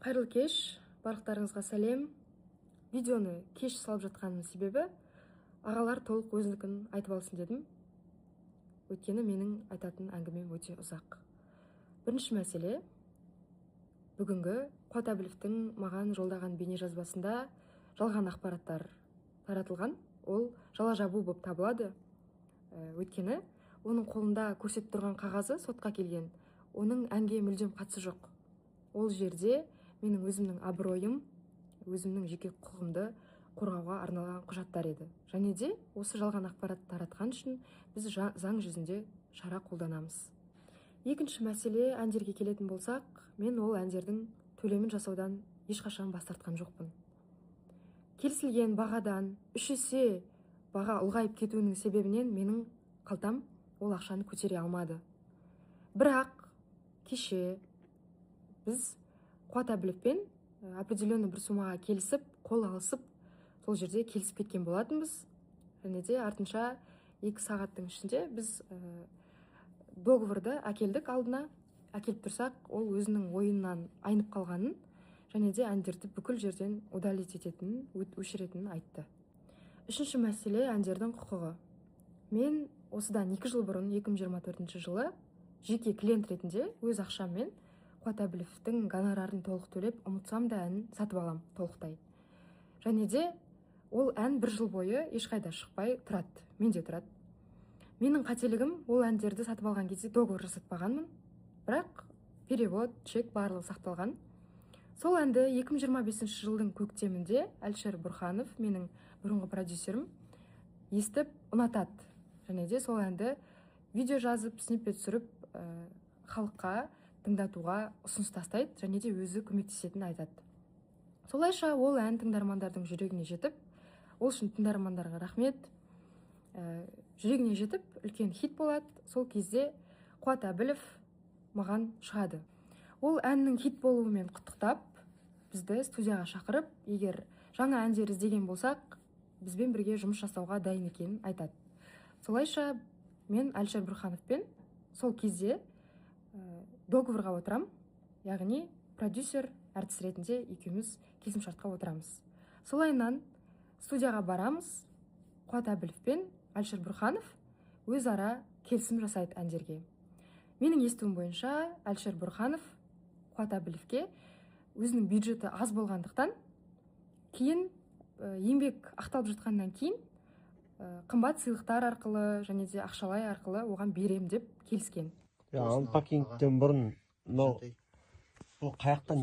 Қайырлы кеш, барлықтарыңызға сәлем. Видеоны кеш салып жатқанның себебі ағалар толық өзінікін айтып алсын дедім. Өйткені менің айтатын әңгімем өте ұзақ. Бірінші мәселе, бүгінгі Қуат Әбіловтің маған жолдаған бейне жазбасында жалған ақпараттар таратылған. Ол жала жабу болып табылады. Өйткені оның қолында көрсетіп тұрған қағазы сотқа келген. Оның әнге мүлдем қатысы жоқ. Ол жерде менің өзімнің абыройым, өзімнің жеке құқығымды қорғауға арналған құжаттар еді. Және де осы жалған ақпарат таратқан үшін біз заң жүзінде шара қолданамыз. Екінші мәселе, әндерге келетін болсақ, мен ол әндердің төлемін жасаудан ешқашан бас тартқан жоқпын. Келісілген бағадан 3 есе баға ұлғайып кетуінің себебінен менің қалтам ол ақшаны көтере алмады. Бірақ кеше біз Қуат Әбіловпен определенный бір сумаға келісіп, қол алысып, сол жерде келісіп кеткен болатынбыз. Және де артынша 2 сағаттың ішінде біз договорды әкелдік алдына. Әкеліп тұрсақ, ол өзінің ойыннан айнып қалғанын, және де әндерді бүкіл жерден удалить ететінін, өшіретінін айтты. Үшінші мәселе, әндердің құқығы. Мен осыдан 2 жыл бұрын, 2024 жылы, жеке клиент ретінде өз ақшаммен Қуат Әбіловтің гонорарын толық төлеп, ұмытсам да әнін сатып алам толықтай. Және де ол ән 1 жыл бойы ешқайда шықпай тұрады, менде тұрады. Менің қателігім, ол әндерді сатып алған кезде договор жасатпағанмын, бірақ перевод, чек барлығы сақталған. Сол әнді 2025 жылдың көктемінде Әлшер Бұрханов, менің бұрынғы продюсерім, естіп ұнатады. Және де сол әнді видео жазып, сниппет түсіріп, халыққа тыңдатуға ұсыныс тастайды, және де өзі көмектесетінін айтады. Солайша ол ән тыңдармандардың жүрегіне жетіп, ол үшін тыңдармандарға рахмет, жүрегіне жетіп, үлкен хит болады. Сол кезде Қуат Әбілов маған шығады. Ол әннің хит болуымен құттықтап, бізді студияға шақырып, егер жаңа әндер іздеген болсақ, бізбен бірге жұмыс жасауға дайын екенін айтады. Солайша мен Әлшер Бұрхановпен сол кезде договорға отырам, яғни продюсер, әртіс ретінде екеуміз келісімшартқа отырамыз. Солайынан студияға барамыз, Қуат Әбілов пен Әлшер Бұрханов өзара келісім жасайды әндерге. Менің естуім бойынша Әлшер Бұрханов Қуат Әбіловке өзінің бюджеті аз болғандықтан, кейін еңбек ақталып жатқаннан кейін қымбат сыйлықтар арқылы және де ақшалай арқылы оған берем деп келіскен. Анпакингтен бұрын бұл қаяқтан